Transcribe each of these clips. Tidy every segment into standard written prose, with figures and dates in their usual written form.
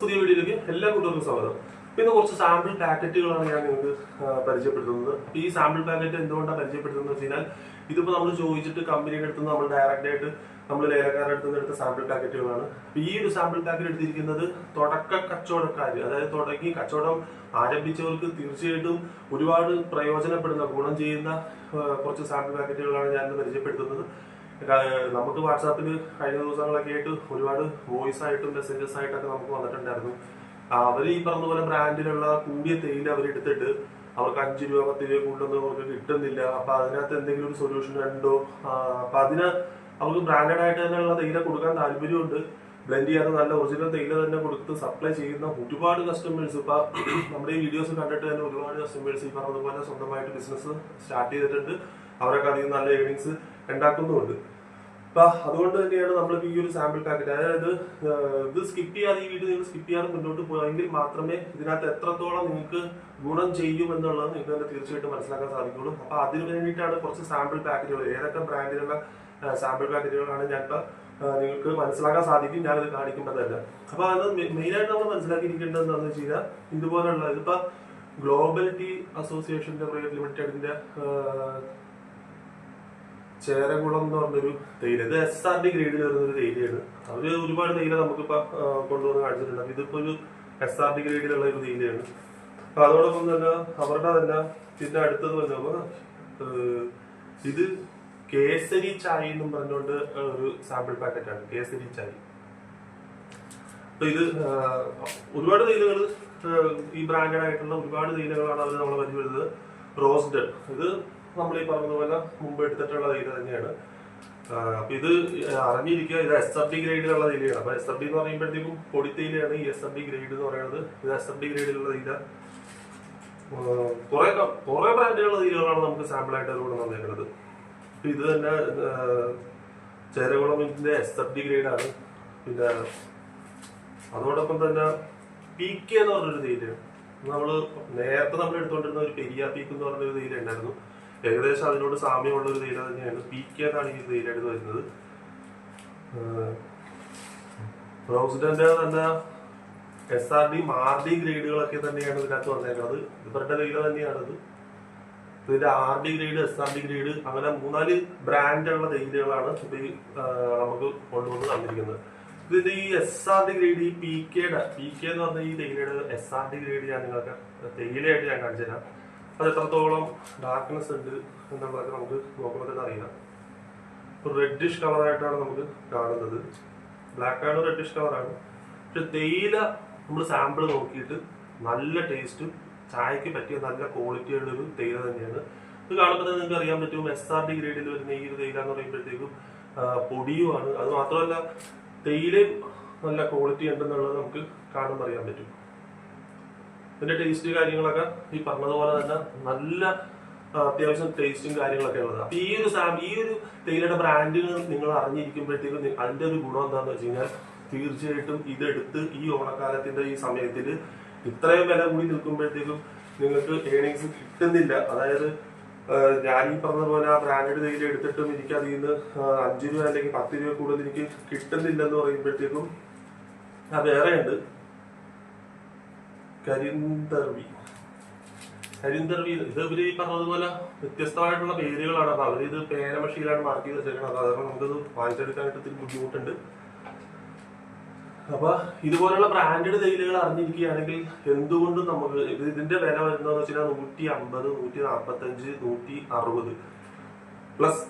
പുതിയ വീഡിയോയിലേക്ക് എല്ലാ കൂട്ടർക്കും സ്വാഗതം. പിന്നെ കുറച്ച് സാമ്പിൾ പാക്കറ്റുകളാണ് ഞാൻ നിങ്ങൾക്ക് പരിചയപ്പെടുത്തുന്നത്. ഈ സാമ്പിൾ പാക്കറ്റ് എന്തുകൊണ്ടാണ് പരിചയപ്പെടുത്തുന്നത് വെച്ച് കഴിഞ്ഞാൽ, ഇതിപ്പോൾ നമ്മൾ ചോദിച്ചിട്ട് കമ്പനിയുടെ അടുത്ത് നമ്മൾ ഡയറക്റ്റ് ആയിട്ട് നമ്മൾ ലേലക്കാരുടെ അടുത്ത് നിന്ന് എടുത്ത സാമ്പിൾ പാക്കറ്റുകളാണ്. ഈ ഒരു സാമ്പിൾ പാക്കറ്റ് എടുത്തിരിക്കുന്നത് തുടക്ക കച്ചവടക്കാർ, അതായത് തുടങ്ങി കച്ചവടം ആരംഭിച്ചവർക്ക് തീർച്ചയായിട്ടും ഒരുപാട് പ്രയോജനപ്പെടുന്ന ഗുണം ചെയ്യുന്ന കുറച്ച് സാമ്പിൾ പാക്കറ്റുകളാണ് ഞാൻ പരിചയപ്പെടുത്തുന്നത്. നമുക്ക് വാട്സാപ്പിൽ കഴിഞ്ഞ ദിവസങ്ങളൊക്കെ ആയിട്ട് ഒരുപാട് വോയിസ് ആയിട്ടും മെസ്സേജസ് ആയിട്ടൊക്കെ നമുക്ക് വന്നിട്ടുണ്ടായിരുന്നു. അവർ ഈ പറഞ്ഞ പോലെ ബ്രാൻഡിലുള്ള കൂടിയ തേയില അവരെടുത്തിട്ട് അവർക്ക് 5 രൂപ 10 രൂപ കൂടുതലൊന്നും അവർക്ക് കിട്ടുന്നില്ല. അപ്പൊ അതിനകത്ത് എന്തെങ്കിലും ഒരു സൊല്യൂഷൻ ഉണ്ടോ? അപ്പൊ അതിന് അവർക്ക് ബ്രാൻഡഡ് ആയിട്ട് തന്നെയുള്ള തേയില കൊടുക്കാൻ താല്പര്യമുണ്ട്. ബ്ലെൻഡ് ചെയ്യാതെ നല്ല ഒറിജിനൽ തേയില തന്നെ കൊടുത്ത് സപ്ലൈ ചെയ്യുന്ന ഒരുപാട് കസ്റ്റമേഴ്സ് ഇപ്പൊ നമ്മുടെ ഈ വീഡിയോസ് കണ്ടിട്ട് തന്നെ ഒരുപാട് കസ്റ്റമേഴ്സ് ഈ പറഞ്ഞതുപോലെ സ്വന്തമായിട്ട് ബിസിനസ് സ്റ്റാർട്ട് ചെയ്തിട്ടുണ്ട്. അവരൊക്കെ അതിൽ നല്ല ഏർണിങ്സ് ഉണ്ടാക്കുന്നുമുണ്ട്. അപ്പൊ അതുകൊണ്ട് തന്നെയാണ് നമ്മളിപ്പോ ഈ ഒരു സാമ്പിൾ പാക്കറ്റ്, അതായത് ഇത് സ്കിപ്പ് ചെയ്യാതെ, ഈ വീഡിയോ നിങ്ങൾ സ്കിപ്പ് ചെയ്യാതെ മുന്നോട്ട് പോയെങ്കിൽ മാത്രമേ ഇതിനകത്ത് എത്രത്തോളം നിങ്ങൾക്ക് ഗുണം ചെയ്യും എന്നുള്ളത് നിങ്ങൾക്ക് തന്നെ തീർച്ചയായിട്ടും മനസ്സിലാക്കാൻ സാധിക്കുള്ളൂ. അപ്പൊ അതിന് വേണ്ടിയിട്ടാണ് കുറച്ച് സാമ്പിൾ പാക്കറ്റുകൾ, ഏതൊക്കെ ബ്രാൻഡിലുള്ള സാമ്പിൾ പാക്കറ്റുകളാണ് ഞാനിപ്പോ നിങ്ങൾക്ക് മനസ്സിലാക്കാൻ സാധിക്കും ഞാനിത് കാണിക്കുമ്പോൾ തന്നെ. അപ്പൊ അത് മെയിനായിട്ട് നമ്മൾ മനസ്സിലാക്കിയിരിക്കേണ്ടത് എന്താണെന്ന് വെച്ച് കഴിഞ്ഞാൽ, ഇതുപോലുള്ള ഇതിപ്പോ ഗ്ലോബൽ ടീ അസോസിയേഷന്റെ പ്രൈവറ്റ് ലിമിറ്റഡിന്റെ ചേരകുളം എന്ന് പറഞ്ഞൊരു തേയില, ഇത് SRD ഗ്രേഡിൽ വരുന്നൊരു തേയിലയാണ്. അവര് ഒരുപാട് തേയില നമുക്കിപ്പോ കൊണ്ടുവന്ന് കാണിച്ചിട്ടുണ്ട്. ഇതിപ്പോ ഒരു SRD ഗ്രേഡിലുള്ള ഒരു തേയിലയാണ്. അപ്പൊ അതോടൊപ്പം തന്നെ അവരുടെ തന്നെ പിന്നെ അടുത്തത് വന്നപ്പോ ഇത് കേസരി ചായ എന്നും പറഞ്ഞുകൊണ്ട് ഒരു സാമ്പിൾ പാക്കറ്റാണ്, കേസരി ചായ. അപ്പൊ ഇത് ഒരുപാട് തേയിലകൾ, ഈ ബ്രാൻഡഡ് ആയിട്ടുള്ള ഒരുപാട് തേയിലകളാണ് അവർ നമ്മളെ പരിചയപ്പെടുന്നത്. റോസ്ഡ്, ഇത് നമ്മൾ ഈ പറഞ്ഞതുപോലെ മുമ്പ് എടുത്തിട്ടുള്ള തേയില തന്നെയാണ്. അപ്പൊ ഇത് അറിഞ്ഞിരിക്കുക, ഇത് SRD ഗ്രേഡിലുള്ള തേയിലയാണ്. അപ്പൊ SRD എന്ന് പറയുമ്പോഴത്തേക്കും പൊടി തേയിലയാണ് ഈ SRD ഗ്രേഡ് എന്ന് പറയുന്നത്. ഇത് SRD ഗ്രേഡിലുള്ള തേയില കുറെ ബ്രാൻഡുകളുടെ തേയിലകളാണ് നമുക്ക് സാമ്പിളായിട്ട് അതുകൊണ്ട് തന്നേക്കുന്നത്. അപ്പൊ ഇത് തന്നെ ചേരകുളമിന്റെ SRD ഗ്രേഡാണ്. പിന്നെ അതോടൊപ്പം തന്നെ PK എന്ന് പറഞ്ഞൊരു തേയിലയാണ്. നേരത്തെ നമ്മൾ എടുത്തുകൊണ്ടിരുന്ന ഒരു പെരിയ പീക്ക് എന്ന് പറഞ്ഞൊരു തേയില ഉണ്ടായിരുന്നു. ഏകദേശം അതിനോട് സാമ്യമുള്ള ഒരു തേയില തന്നെയാണ്. PK എന്നാണ് ഈ തേയില എടുത്ത് വരുന്നത്. റോസ്ഡന്റെ തന്നെ SRD MRD ഗ്രേഡുകളൊക്കെ തന്നെയാണ് ഇതിനകത്ത് വന്നേക്കുന്നത്. ഇവരുടെ തേയില തന്നെയാണിത്. ഇതിന്റെ RD ഗ്രേഡ്, SRD ഗ്രേഡ്, അങ്ങനെ 3-4 ബ്രാൻഡുള്ള തേയിലകളാണ് ഇപ്പൊ നമുക്ക് കൊണ്ടുവന്ന് തന്നിരിക്കുന്നത്. ഇതിന്റെ ഈ SRD ഗ്രേഡ്, ഈ PK എന്ന് പറഞ്ഞ ഈ തേയിലയുടെ SRD ഗ്രേഡ് ഞാൻ നിങ്ങൾക്ക് തേയിലയായിട്ട് ഞാൻ കാണിച്ചു തരാം. അത് എത്രത്തോളം ഡാർക്ക്നെസ് ഉണ്ട് എന്നുള്ളതൊക്കെ നമുക്ക് നോക്കുമ്പോൾ തന്നെ അറിയാം. റെഡിഷ് കളറായിട്ടാണ് നമുക്ക് കാണുന്നത്. ബ്ലാക്ക് ആണ്, റെഡിഷ് കളറാണ്. പക്ഷെ തേയില നമ്മൾ സാമ്പിൾ നോക്കിയിട്ട് നല്ല ടേസ്റ്റും ചായക്ക് പറ്റിയ നല്ല ക്വാളിറ്റിയുള്ള ഒരു തേയില തന്നെയാണ്. ഇത് കാണുമ്പോൾ തന്നെ നിങ്ങൾക്ക് അറിയാൻ പറ്റും SRD ഗ്രേഡിൽ വരുന്ന ഈ ഒരു തേയില എന്ന് പറയുമ്പോഴത്തേക്കും പൊടിയുമാണ്. അത് മാത്രമല്ല തേയിലയും നല്ല ക്വാളിറ്റി ഉണ്ടെന്നുള്ളത് നമുക്ക് കാണുമ്പോൾ അറിയാൻ പറ്റും. ഇതിന്റെ ടേസ്റ്റ് കാര്യങ്ങളൊക്കെ ഈ പറഞ്ഞതുപോലെ തന്നെ നല്ല അത്യാവശ്യം ടേസ്റ്റും കാര്യങ്ങളൊക്കെ ഉള്ളത്. അപ്പൊ ഈ ഒരു തേയിലയുടെ ബ്രാൻഡിന് നിങ്ങൾ അറിഞ്ഞിരിക്കുമ്പോഴത്തേക്കും അതിന്റെ ഒരു ഗുണം എന്താണെന്ന് വെച്ച് കഴിഞ്ഞാൽ, തീർച്ചയായിട്ടും ഇതെടുത്ത് ഈ ഓണക്കാലത്തിന്റെ ഈ സമയത്തിൽ ഇത്രയും വില കൂടി നിൽക്കുമ്പോഴത്തേക്കും നിങ്ങൾക്ക് ഏർണിങ്സ് കിട്ടുന്നില്ല. അതായത് ഞാൻ ഈ പറഞ്ഞ പോലെ ആ ബ്രാൻഡഡ് തേയില എടുത്തിട്ടും എനിക്ക് അതിൽ നിന്ന് 5 രൂപ അല്ലെങ്കിൽ 10 രൂപ കൂടുതൽ എനിക്ക് കിട്ടുന്നില്ലെന്ന് പറയുമ്പോഴത്തേക്കും വേറെ ഉണ്ട്. കരിന്തർവി, ഇത് ഇവര് ഈ പറഞ്ഞതുപോലെ വ്യത്യസ്തമായിട്ടുള്ള പേരുകളാണ്. അപ്പൊ അവരിത് പേനമഷിയിലാണ് മാർക്ക് ചെയ്ത് വെച്ചേക്കുന്നത്. അപ്പൊ അതുകൊണ്ട് നമുക്കത് വാങ്ങിച്ചെടുക്കാനായിട്ട് ഇത്തിരി ബുദ്ധിമുട്ടുണ്ട്. അപ്പൊ ഇതുപോലുള്ള ബ്രാൻഡഡ് തേയിലകൾ അറിഞ്ഞിരിക്കുകയാണെങ്കിൽ എന്തുകൊണ്ടും നമുക്ക് ഇതിന്റെ വില വരുന്നതെന്ന് വെച്ചാൽ 150, 145, 160 പ്ലസ്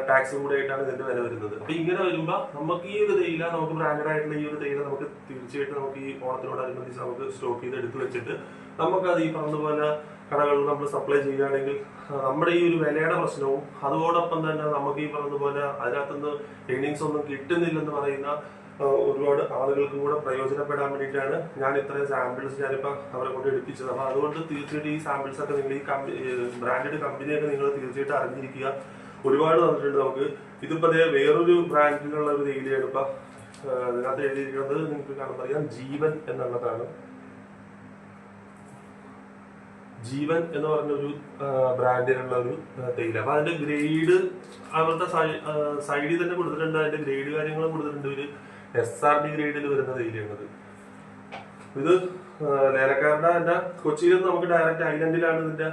ടാക്സ് കൂടെ ആയിട്ടാണ് ഇതിന്റെ വില വരുന്നത്. അപ്പൊ ഇങ്ങനെ വരുമ്പോ നമുക്ക് ഈ ഒരു തേയില, നമുക്ക് ബ്രാൻഡഡ് ആയിട്ടുള്ള ഈ ഒരു തേയില നമുക്ക് തീർച്ചയായിട്ടും നമുക്ക് ഈ ഓണത്തിനോടനുബന്ധിച്ച് നമുക്ക് സ്റ്റോക്ക് ചെയ്ത് എടുത്തു വെച്ചിട്ട് നമുക്കത് ഈ പറഞ്ഞതുപോലെ കടകളിൽ നമ്മൾ സപ്ലൈ ചെയ്യുകയാണെങ്കിൽ നമ്മുടെ ഈ ഒരു വിലയുടെ പ്രശ്നവും അതോടൊപ്പം തന്നെ നമുക്ക് ഈ പറഞ്ഞതുപോലെ അതിനകത്തുനിന്ന് ഏർണിങ്സ് ഒന്നും കിട്ടുന്നില്ലെന്ന് പറയുന്ന ഒരുപാട് ആളുകൾക്ക് കൂടെ പ്രയോജനപ്പെടാൻ വേണ്ടിയിട്ടാണ് ഞാൻ ഇത്രയും സാമ്പിൾസ് ഞാനിപ്പോ അവരെ കൊണ്ട് എടുപ്പിച്ചത്. അപ്പൊ അതുകൊണ്ട് തീർച്ചയായിട്ടും ഈ സാമ്പിൾസ് ഒക്കെ നിങ്ങൾ ഈ ബ്രാൻഡഡ് കമ്പനിയൊക്കെ നിങ്ങൾ തീർച്ചയായിട്ടും അറിഞ്ഞിരിക്കുക. ഒരുപാട് തന്നിട്ടുണ്ട് നമുക്ക്. ഇതിപ്പോ വേറൊരു ബ്രാൻഡിലുള്ള ഒരു തേയിലയാണ്. ഇപ്പൊ അതിനകത്ത് എഴുതിയിരിക്കുന്നത് നിങ്ങൾക്ക് കാണുമ്പോൾ അറിയാം, ജീവൻ എന്നുള്ളതാണ്. ജീവൻ എന്ന് പറഞ്ഞൊരു ബ്രാൻഡിലുള്ള ഒരു തേയില. അപ്പൊ അതിന്റെ ഗ്രേഡ് അവരുടെ സൈഡിൽ തന്നെ കൊടുത്തിട്ടുണ്ട്. അതിന്റെ ഗ്രേഡ് കാര്യങ്ങളും കൊടുത്തിട്ടുണ്ട്. ഒരു SRD ഗ്രേഡിൽ വരുന്ന തേയിലയാണത്. ഇത് ലേലക്കാരുടെ തന്നെ കൊച്ചിയിൽ നിന്ന് നമുക്ക് ഡയറക്റ്റ് ഐലൻഡിലാണ് ഇതിന്റെ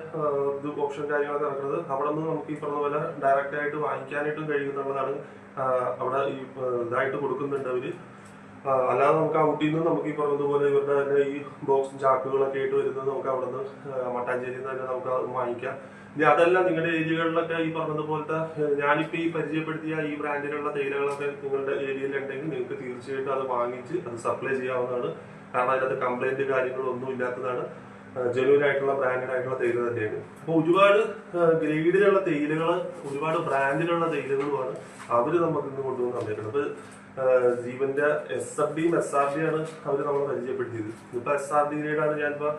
ഇത് ഓപ്ഷൻ കാര്യങ്ങളൊക്കെ നടക്കുന്നത്. അവിടെ നിന്ന് നമുക്ക് ഈ പറഞ്ഞ പോലെ ഡയറക്റ്റ് ആയിട്ട് വാങ്ങിക്കാനായിട്ടും കഴിയുന്നുള്ളതാണ്. അവിടെ ഈ ഇതായിട്ട് കൊടുക്കുന്നുണ്ട് അവര്. അല്ലാതെ നമുക്ക് ഔട്ടിൽ നിന്ന് നമുക്ക് ഈ പറഞ്ഞതുപോലെ ഇവരുടെ തന്നെ ഈ ബോക്സും ചാക്കുകളൊക്കെ ആയിട്ട് വരുന്നത് നമുക്ക് അവിടെ നിന്ന് മട്ടാഞ്ചേരിയിൽ നിന്ന് തന്നെ നമുക്ക് വാങ്ങിക്കാം. ഇനി അതല്ല നിങ്ങളുടെ ഏരിയകളിലൊക്കെ ഈ പറഞ്ഞതുപോലത്തെ ഞാനിപ്പോ ഈ പരിചയപ്പെടുത്തിയ ഈ ബ്രാൻഡിലുള്ള തേയിലകളൊക്കെ നിങ്ങളുടെ ഏരിയയിൽ ഉണ്ടെങ്കിൽ നിങ്ങൾക്ക് തീർച്ചയായിട്ടും അത് വാങ്ങിച്ച് അത് സപ്ലൈ ചെയ്യാവുന്നതാണ്. കാരണം അതിനകത്ത് കംപ്ലൈന്റ് കാര്യങ്ങളൊന്നും ഇല്ലാത്തതാണ്. ജെന്യൂൻ ആയിട്ടുള്ള ബ്രാൻഡഡ് ആയിട്ടുള്ള തേയില തന്നെയാണ്. അപ്പോൾ ഒരുപാട് ഗ്രേഡിലുള്ള തേയിലകൾ, ഒരുപാട് ബ്രാൻഡിലുള്ള തേയിലകളുമാണ് അവര് നമുക്ക് ഇന്ന് കൊണ്ടുവന്ന് തന്നിട്ടുണ്ട്. അപ്പൊ ജീവന്റെ SFD SRD ആണ് അവര് നമ്മളെ പരിചയപ്പെടുത്തിയത്. ഇപ്പൊ SRD ഗ്രേഡാണ് ഞാനിപ്പോ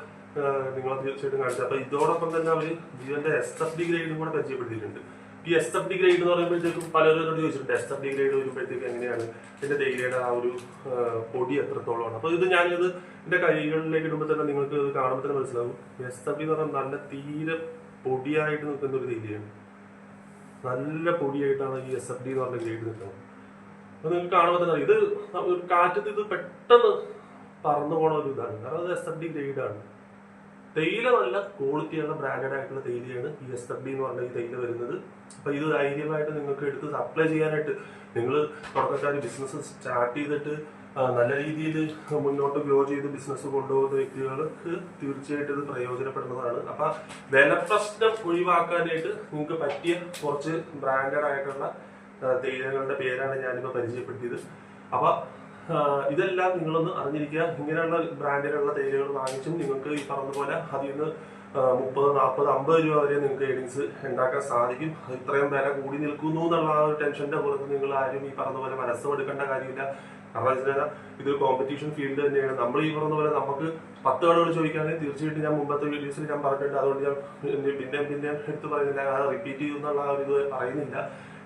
നിങ്ങളെ തീർച്ചയായിട്ടും കാണിച്ചത്. അപ്പൊ ഇതോടൊപ്പം തന്നെ അവര് ജീവന്റെ SFD ഗ്രേഡും കൂടെ പരിചയപ്പെടുത്തിയിട്ടുണ്ട്. ഈ SFD ഗ്രേഡ് എന്ന് പറയുമ്പോഴത്തേക്കും പലരും ചോദിച്ചിട്ടുണ്ട് SFD ഗ്രേഡ് വരുമ്പോഴത്തേക്ക് എങ്ങനെയാണ് ഇതിന്റെ തേയിലയുടെ ആ ഒരു പൊടി എത്രത്തോളമാണ്. അപ്പൊ ഇത് ഞാനിത് എന്റെ കൈകളിലേക്ക് ഇടുമ്പോൾ തന്നെ നിങ്ങൾക്ക് ഇത് കാണുമ്പോൾ തന്നെ മനസ്സിലാവും. SFD എന്ന് പറഞ്ഞാൽ നല്ല തീരെ പൊടിയായിട്ട് നിൽക്കുന്ന ഒരു തേയിലയാണ്. നല്ല പൊടിയായിട്ടാണ് ഈ SFD എന്ന് പറഞ്ഞ ഗ്രേഡ് നിൽക്കുന്നത്. അപ്പൊ നിങ്ങൾക്ക് കാണുമ്പോൾ തന്നെ ഇത് ഒരു കാറ്റത്ത് ഇത് പെട്ടെന്ന് പറന്നു പോണ ഒരു ഇതാണ്. കാരണം അത് SFD ഗ്രേഡാണ്. തേയില നല്ല ക്വാളിറ്റിയുള്ള ബ്രാൻഡഡ് ആയിട്ടുള്ള തേയിലയാണ് ഈ SFD എന്ന് പറഞ്ഞ ഈ തേയില വരുന്നത്. അപ്പൊ ഇത് ധൈര്യമായിട്ട് നിങ്ങൾക്ക് എടുത്ത് സപ്ലൈ ചെയ്യാനായിട്ട്, നിങ്ങൾ തുടക്കക്കാർ ബിസിനസ് സ്റ്റാർട്ട് ചെയ്തിട്ട് നല്ല രീതിയിൽ മുന്നോട്ട് ഗ്രോ ചെയ്ത് ബിസിനസ് കൊണ്ടുപോകുന്ന വ്യക്തികൾക്ക് തീർച്ചയായിട്ടും ഇത് പ്രയോജനപ്പെടുന്നതാണ്. അപ്പൊ വില പ്രശ്നം ഒഴിവാക്കാനായിട്ട് നിങ്ങൾക്ക് പറ്റിയ കുറച്ച് ബ്രാൻഡഡ് ആയിട്ടുള്ള തേയിലകളുടെ പേരാണ് ഞാനിപ്പോ പരിചയപ്പെടുത്തിയത്. അപ്പൊ ഇതെല്ലാം നിങ്ങളൊന്ന് അറിഞ്ഞിരിക്കുക. ഇങ്ങനെയുള്ള ബ്രാൻഡിലുള്ള തേയിലകൾ വാങ്ങിച്ചും നിങ്ങൾക്ക് ഈ പറഞ്ഞതുപോലെ അതിൽ നിന്ന് 30, 40, 50 രൂപ വരെ നിങ്ങൾക്ക് ഏണിങ്സ് ഉണ്ടാക്കാൻ സാധിക്കും. ഇത്രയും വില കൂടി നിൽക്കുന്നു എന്നുള്ള ആ ഒരു ടെൻഷന്റെ പുറത്ത് നിങ്ങൾ ആരും ഈ പറഞ്ഞതുപോലെ മനസ്സെടുക്കേണ്ട കാര്യമില്ല. കാരണം വെച്ചാൽ ഇതൊരു കോമ്പറ്റീഷൻ ഫീൽഡ് തന്നെയാണ്. നമ്മൾ ഈ പറഞ്ഞ പോലെ നമുക്ക് 10 കടകൾ ചോദിക്കുകയാണെങ്കിൽ തീർച്ചയായിട്ടും ഞാൻ മുമ്പത്തെ വീഡിയോസിൽ ഞാൻ പറഞ്ഞിട്ടുണ്ട്. അതുകൊണ്ട് ഞാൻ പിന്നെ എടുത്ത് പറയുന്നില്ല, അത് റിപ്പീറ്റ് ചെയ്യുന്നുള്ള ആ ഒരു ഇത് പറയുന്നില്ല.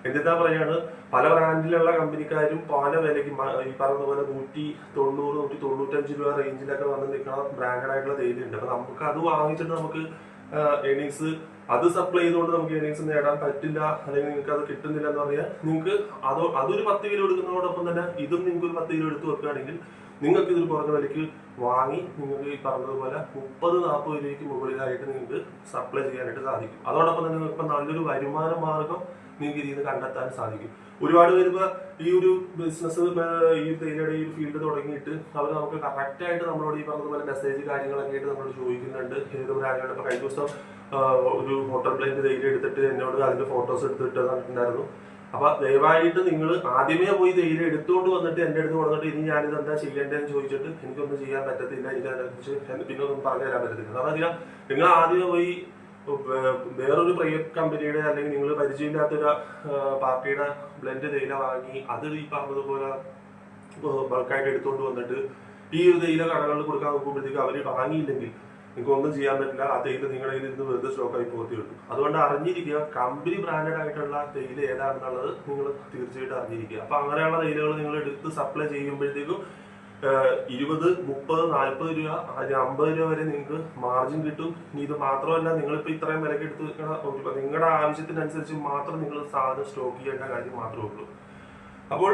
എന്താ പറയാണ്, പല ബ്രാൻഡിലുള്ള കമ്പനിക്കാരും പല വിലയ്ക്ക് ഈ പറഞ്ഞതുപോലെ 190, 195 രൂപ റേഞ്ചിലൊക്കെ വന്ന് നിൽക്കുന്ന ബ്രാൻഡഡ് ആയിട്ടുള്ള തേയിലുണ്ട്. അപ്പൊ നമുക്ക് അത് വാങ്ങിച്ചിട്ട് നമുക്ക് ഏണിങ്സ് അത് സപ്ലൈ ചെയ്തുകൊണ്ട് നമുക്ക് ഏണിങ്സ് നേടാൻ പറ്റില്ല, അല്ലെങ്കിൽ നിങ്ങൾക്ക് അത് കിട്ടുന്നില്ല എന്ന് പറഞ്ഞാൽ നിങ്ങൾക്ക് അതൊരു 10 കിലോ എടുക്കുന്നതോടൊപ്പം തന്നെ ഇതും നിങ്ങൾക്ക് ഒരു 10 കിലോ എടുത്ത് വെക്കുകയാണെങ്കിൽ നിങ്ങൾക്ക് ഇതൊരു കുറഞ്ഞ വിലയ്ക്ക് വാങ്ങി നിങ്ങൾക്ക് ഈ പറഞ്ഞതുപോലെ 30-40 രൂപയ്ക്ക് മുകളിലായിട്ട് നിങ്ങൾക്ക് സപ്ലൈ ചെയ്യാനായിട്ട് സാധിക്കും. അതോടൊപ്പം തന്നെ നിങ്ങൾക്ക് നല്ലൊരു വരുമാന മാർഗം നിങ്ങൾക്ക് ഇതിൽ നിന്ന് കണ്ടെത്താൻ സാധിക്കും. ഒരുപാട് പേര് ഇപ്പൊ ഈ ഒരു ബിസിനസ് ഈ തേയിലയുടെ ഈ ഫീൽഡ് തുടങ്ങിയിട്ട് അവർ നമുക്ക് കറക്റ്റ് ആയിട്ട് നമ്മളോട് ഈ പറഞ്ഞതുപോലെ മെസ്സേജ് കാര്യങ്ങളൊക്കെ ആയിട്ട് നമ്മളോട് ചോദിക്കുന്നുണ്ട്. ഏത് ബ്രാൻഡാണ്. ഇപ്പൊ കഴിഞ്ഞ ദിവസം ഒരു ഹോട്ടൽ ബ്ലെൻഡ് തേയില എടുത്തിട്ട് എന്നോട് അതിന്റെ ഫോട്ടോസ് എടുത്തിട്ട് തന്നിട്ടുണ്ടായിരുന്നു. അപ്പൊ ദയവായിട്ട് നിങ്ങൾ ആദ്യമേ പോയി തേയില എടുത്തുകൊണ്ട് വന്നിട്ട് എന്റെ അടുത്ത് വന്നിട്ട് ഇനി ഞാനിത് എന്താ ചെയ്യേണ്ടതെന്ന് ചോദിച്ചിട്ട് എനിക്കൊന്നും ചെയ്യാൻ പറ്റത്തില്ല, എനിക്ക് അതിനെക്കുറിച്ച് പിന്നെ ഒന്നും പറഞ്ഞു തരാൻ പറ്റത്തില്ല. കാരണം നിങ്ങൾ ആദ്യമേ പോയി വേറൊരു പ്രൈവറ്റ് കമ്പനിയുടെ അല്ലെങ്കിൽ നിങ്ങൾ പരിചയമില്ലാത്തൊരു പാർട്ടിയുടെ ബ്ലെൻഡ് തേയില വാങ്ങി അത് ഈ പറഞ്ഞതുപോലെ ബൾക്കായിട്ട് എടുത്തുകൊണ്ട് വന്നിട്ട് ഈ ഒരു തേയില കടകളിൽ കൊടുക്കാൻ നോക്കുമ്പോഴത്തേക്ക് അവർ വാങ്ങിയില്ലെങ്കിൽ നിങ്ങൾക്ക് ഒന്നും ചെയ്യാൻ പറ്റില്ല. ആ തേയില നിങ്ങളുടെ കയ്യിൽ നിന്ന് വെറുതെ സ്റ്റോക്കായി പോകത്തേ ഉള്ളൂ. അതുകൊണ്ട് അറിഞ്ഞിരിക്കുക, കമ്പനി ബ്രാൻഡഡ് ആയിട്ടുള്ള തേയില ഏതാണെന്നുള്ളത് നിങ്ങൾ തീർച്ചയായിട്ടും അറിഞ്ഞിരിക്കുക. അപ്പൊ അങ്ങനെയുള്ള തേയിലകൾ നിങ്ങൾ എടുത്ത് സപ്ലൈ ചെയ്യുമ്പോഴത്തേക്കും 20, 30, 40 രൂപ, 50 രൂപ വരെ നിങ്ങൾക്ക് മാർജിൻ കിട്ടും. ഇനി ഇത് മാത്രമല്ല, നിങ്ങളിപ്പോ ഇത്രയും വിലക്ക് എടുത്ത് വെക്കണം, നിങ്ങളുടെ ആവശ്യത്തിനനുസരിച്ച് മാത്രം നിങ്ങൾ സാധനം സ്റ്റോക്ക് ചെയ്യേണ്ട കാര്യം മാത്രമേ ഉള്ളൂ. അപ്പോൾ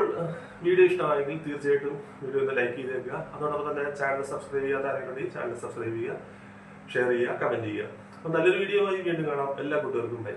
വീഡിയോ ഇഷ്ടമായെങ്കിൽ തീർച്ചയായിട്ടും വീഡിയോ ഒന്ന് ലൈക്ക് ചെയ്തേക്കുക. അതോടൊപ്പം തന്നെ ചാനൽ സബ്സ്ക്രൈബ് ചെയ്യാത്ത ആരെങ്കിലും ചാനൽ സബ്സ്ക്രൈബ് ചെയ്യുക, ഷെയർ ചെയ്യുക, കമന്റ് ചെയ്യുക. അപ്പൊ നല്ലൊരു വീഡിയോ ആയി വീണ്ടും കാണാം. എല്ലാ കൂട്ടുകാർക്കും ബൈ.